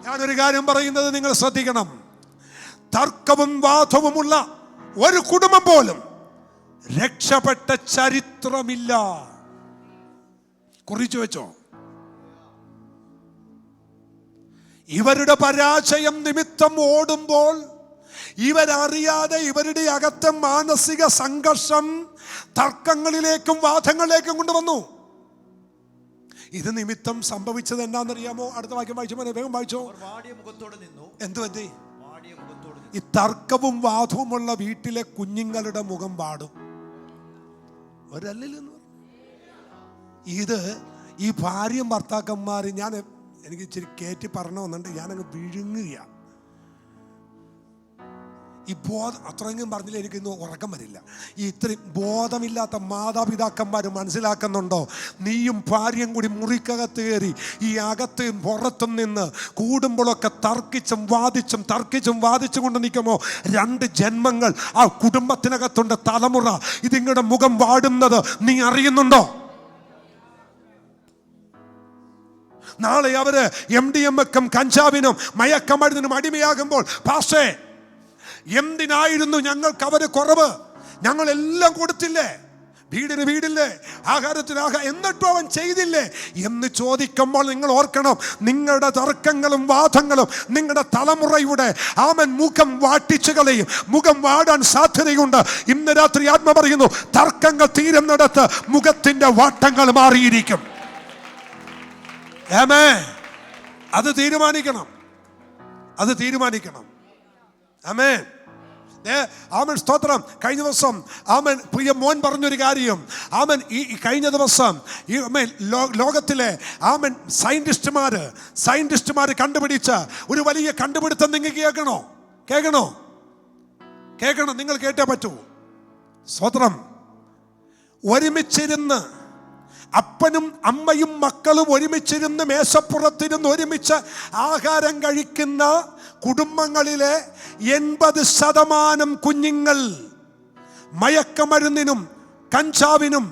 ഞാനൊരു കാര്യം പറയുന്നത് നിങ്ങൾ ശ്രദ്ധിക്കണം. തർക്കവും വാദവുമുള്ള ഒരു കുടുംബം പോലും രക്ഷപ്പെട്ട ചരിത്രമില്ല. കുറിച്ചു വെച്ചോ. ഇവരുടെ പരാജയം നിമിത്തം ഓടുമ്പോൾ ഇവരറിയാതെ ഇവരുടെ അകത്തെ മാനസിക സംഘർഷം തർക്കങ്ങളിലേക്കും വാദങ്ങളിലേക്കും കൊണ്ടുവന്നു. ഇത് നിമിത്തം സംഭവിച്ചത് എന്താണെന്നറിയാമോ? അടുത്ത വാക്യം വായിച്ചു, വേഗം വായിച്ചോ. എന്തു പറ്റി? ഈ തർക്കവും വാദവുമുള്ള വീട്ടിലെ കുഞ്ഞുങ്ങളുടെ മുഖം വാടും. ഒരല്ലെന്ന് ഇത് ഈ ഭാര്യയും ഭർത്താക്കന്മാർ, എനിക്ക് ഇച്ചിരി കയറ്റി പറഞ്ഞോന്നുണ്ട്, ഞാനങ്ങ് വിഴുങ്ങുക. ഈ അത്രയെങ്കിലും പറഞ്ഞില്ല, എനിക്കിന്ന് ഉറക്കം വരില്ല. ഈ ഇത്രയും ബോധമില്ലാത്ത മാതാപിതാക്കന്മാർ മനസ്സിലാക്കുന്നുണ്ടോ? നീയും ഭാര്യയും കൂടി മുറിക്കകത്ത് കയറി ഈ അകത്തും പുറത്തും നിന്ന് കൂടുമ്പോഴൊക്കെ തർക്കിച്ചും വാദിച്ചും കൊണ്ട് നിൽക്കുമോ? 2 ജന്മങ്ങൾ ആ കുടുംബത്തിനകത്തുണ്ട്, തലമുറ. ഇതിങ്ങളുടെ മുഖം വാടുന്നത് നീ അറിയുന്നുണ്ടോ? നാളെ അവര് MDMA-ക്കും കഞ്ചാവിനും മയക്കമരുന്നിനും അടിമയാകുമ്പോൾ, പാസ്റ്റേ എന്തിനായിരുന്നു ഞങ്ങൾക്ക് അവര് കുറവ്? ഞങ്ങളെല്ലാം കൊടുത്തില്ലേ? വീടിന് വീടില്ലേ, ആഹാരത്തിന് എന്നിട്ടും അവൻ ചെയ്തില്ലേ എന്ന് ചോദിക്കുമ്പോൾ നിങ്ങൾ ഓർക്കണം, നിങ്ങളുടെ തർക്കങ്ങളും വാദങ്ങളും നിങ്ങളുടെ തലമുറയുടെ മുഖം വാട്ടിച്ചു കളയും. മുഖം വാടാൻ സാധ്യതയുണ്ട്. ഇന്ന് രാത്രി ആത്മ പറയുന്നു, തർക്കങ്ങൾ തീരുന്നിടത്ത് മുഖത്തിന്റെ വാട്ടങ്ങൾ മാറിയിരിക്കും. അത് തീരുമാനിക്കണം. ആമേൻ. ആമൻ, സ്തോത്രം. കഴിഞ്ഞ ദിവസം പ്രിയ മോൻ പറഞ്ഞൊരു കാര്യം. ഈ കഴിഞ്ഞ ദിവസം ലോകത്തിലെ സയന്റിസ്റ്റുമാർ കണ്ടുപിടിച്ച ഒരു വലിയ കണ്ടുപിടുത്തം നിങ്ങൾക്ക് കേൾക്കണോ? നിങ്ങൾ കേട്ടേ പറ്റൂ. സ്തോത്രം. ഒരുമിച്ചിരുന്ന് അപ്പനും അമ്മയും മക്കളും ഒരുമിച്ചിരുന്ന് മേശപ്പുറത്തിരുന്ന് ഒരുമിച്ച് ആഹാരം കഴിക്കുന്ന കുടുംബങ്ങളിലെ 80% കുഞ്ഞുങ്ങൾ മയക്കമരുന്നിനും കഞ്ചാവിനും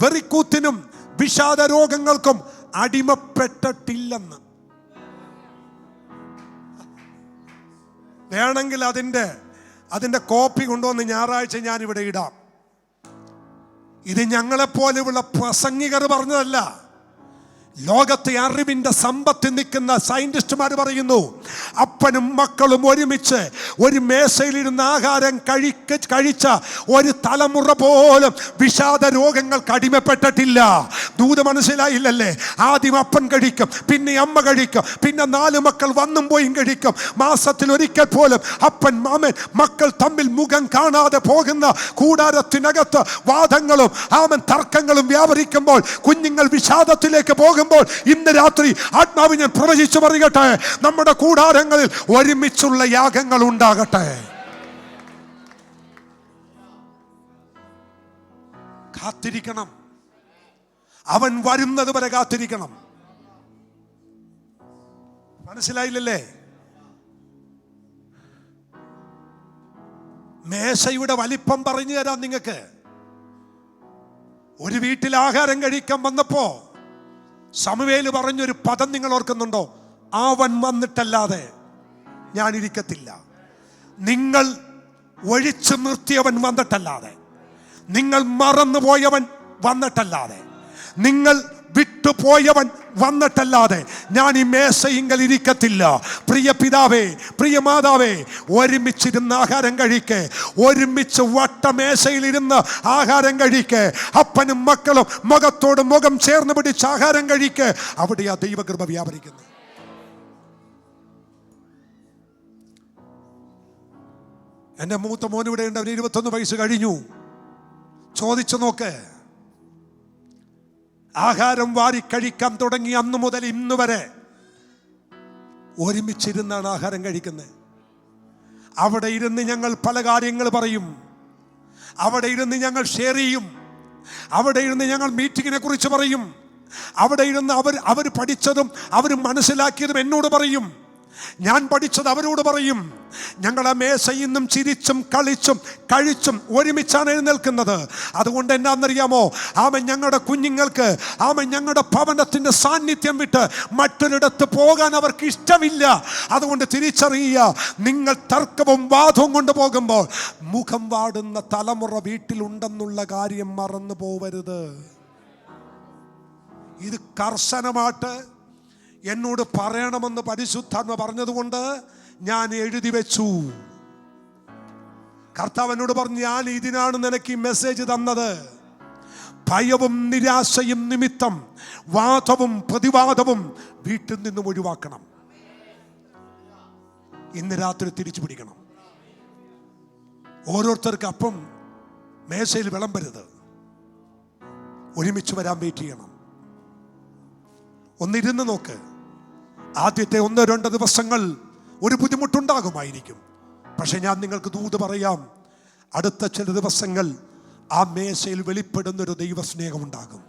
വെറിക്കൂത്തിനും വിഷാദ രോഗങ്ങൾക്കും അടിമപ്പെട്ടിട്ടില്ലെന്ന്. വേണമെങ്കിൽ അതിൻ്റെ കോപ്പി കൊണ്ടുവന്ന് ഞായറാഴ്ച ഞാനിവിടെ ഇടാം. ഇത് ഞങ്ങളെപ്പോലെയുള്ള പ്രസംഗികർ പറഞ്ഞതല്ല. ലോകത്തെ അറിവിൻ്റെ സമ്പത്തിൽ നിൽക്കുന്ന സയന്റിസ്റ്റുമാർ പറയുന്നു, അപ്പനും മക്കളും ഒരുമിച്ച് ഒരു മേശയിലിരുന്ന് ആഹാരം കഴിച്ച ഒരു തലമുറ പോലും വിഷാദ രോഗങ്ങൾക്ക് അടിമപ്പെട്ടിട്ടില്ല. ദൂത് മനസ്സിലായില്ലല്ലേ? ആദ്യം അപ്പൻ കഴിക്കും, പിന്നെ അമ്മ കഴിക്കും, പിന്നെ 4 മക്കൾ വന്നും പോയും കഴിക്കും. മാസത്തിൽ ഒരിക്കൽ പോലും അപ്പൻ മക്കൾ തമ്മിൽ മുഖം കാണാതെ പോകുന്ന കൂടാരത്തിനകത്ത് വാദങ്ങളും തർക്കങ്ങളും വ്യാപരിക്കുമ്പോൾ കുഞ്ഞുങ്ങൾ വിഷാദത്തിലേക്ക് പോകും. ഇന്ന് രാത്രി ആത്മാവ് ഞാൻ പ്രവചിച്ചു പറയട്ടെ, നമ്മുടെ കൂടാരങ്ങളിൽ ഒരുമിച്ചുള്ള യാഗങ്ങൾ ഉണ്ടാകട്ടെ. കാത്തിരിക്കണം. അവൻ വരുന്നത് വരെ കാത്തിരിക്കണം. മനസ്സിലായില്ലല്ലേ? മേശയുടെ വലിപ്പം പറഞ്ഞു തരാം നിങ്ങൾക്ക്. ഒരു വീട്ടിൽ ആഹാരം കഴിക്കാൻ വന്നപ്പോ ശമൂവേൽ പറഞ്ഞൊരു പദം നിങ്ങൾ ഓർക്കുന്നുണ്ടോ? അവൻ വന്നിട്ടല്ലാതെ ഞാൻ ഇരിക്കത്തില്ല. നിങ്ങൾ ഒഴിച്ചു നിർത്തിയവൻ വന്നിട്ടല്ലാതെ, നിങ്ങൾ മറന്നുപോയവൻ വന്നിട്ടല്ലാതെ, നിങ്ങൾ വിട്ടുപോയവൻ വന്നിട്ടല്ലാതെ ഞാൻ ഈ മേശയിങ്കൽ ഇരിക്കത്തില്ല. പ്രിയ പിതാവേ, പ്രിയ മാതാവേ, ഒരുമിച്ചിരുന്ന് ആഹാരം കഴിക്കേ, ഒരുമിച്ച് വട്ടമേശയിലിരുന്ന് ആഹാരം കഴിക്കേ, അപ്പനും മക്കളും മുഖത്തോട് മുഖം ചേർന്ന് പിടിച്ച് ആഹാരം കഴിക്കേ. അവിടെയാ ദൈവകൃപ വ്യാപരിക്കുന്നത്. എൻ്റെ മൂത്ത മോൻ ഇവിടെ ഉണ്ട്. അവന് 21 വയസ്സ് കഴിഞ്ഞു. ചോദിച്ചു നോക്ക്, ആഹാരം വാരി കഴിക്കാൻ തുടങ്ങി അന്ന് മുതൽ ഇന്ന് വരെ ഒരുമിച്ചിരുന്നാണ് ആഹാരം കഴിക്കുന്നത്. അവിടെ ഇരുന്ന് ഞങ്ങൾ പല കാര്യങ്ങൾ പറയും, അവിടെ ഇരുന്ന് ഞങ്ങൾ ഷെയർ ചെയ്യും, അവിടെ ഇരുന്ന് ഞങ്ങൾ മീറ്റിങ്ങിനെ കുറിച്ച് പറയും, അവിടെ ഇരുന്ന് അവർ പഠിച്ചതും അവർ മനസ്സിലാക്കിയതും എന്നോട് പറയും. ഞാൻ പഠിച്ചത് അവരോട് പറയും, ഞങ്ങളെ മേശയിൽ നിന്നും ചിരിച്ചും കളിച്ചും കഴിച്ചും ഒരുമിച്ചാണ് എഴുന്നേൽക്കുന്നത്. അതുകൊണ്ട് എന്നാന്നറിയാമോ, ആമൻ ഞങ്ങളുടെ കുഞ്ഞുങ്ങൾക്ക് ആമൻ ഞങ്ങളുടെ ഭവനത്തിൻ്റെ സാന്നിധ്യം വിട്ട് മറ്റൊരിടത്ത് പോകാൻ അവർക്ക് ഇഷ്ടമില്ല. അതുകൊണ്ട് തിരിച്ചറിയുക, നിങ്ങൾ തർക്കവും വാദവും കൊണ്ടുപോകുമ്പോൾ മുഖം വാടുന്ന തലമുറ വീട്ടിലുണ്ടെന്നുള്ള കാര്യം മറന്നു പോവരുത്. ഇത് കർശനമായിട്ട് എന്നോട് പറയണമെന്ന് പരിശുദ്ധാത്മ പറഞ്ഞതുകൊണ്ട് ഞാൻ എഴുതി വെച്ചു. കർത്താവ് എന്നോട് പറഞ്ഞു, ഞാൻ ഇതിനാണ് നിനക്ക് ഈ മെസ്സേജ് തന്നത്. ഭയവും നിരാശയും നിമിത്തം വാദവും പ്രതിവാദവും വീട്ടിൽ നിന്നും ഒഴിവാക്കണം. ഇന്ന് രാത്രി തിരിച്ചു പിടിക്കണം. ഓരോരുത്തർക്ക് അപ്പം മേശയിൽ വിളമ്പരുത്. ഒരുമിച്ച് വരാൻ വെയിറ്റ് ചെയ്യണം. ഒന്നിരുന്ന് നോക്ക്. ആദ്യത്തെ 1-2 ദിവസങ്ങൾ ഒരു ബുദ്ധിമുട്ടുണ്ടാകുമായിരിക്കും. പക്ഷെ ഞാൻ നിങ്ങൾക്ക് ദൂത് പറയാം, അടുത്ത ചില ദിവസങ്ങൾ ആ മേശയിൽ വെളിപ്പെടുന്നൊരു ദൈവസ്നേഹം ഉണ്ടാകും.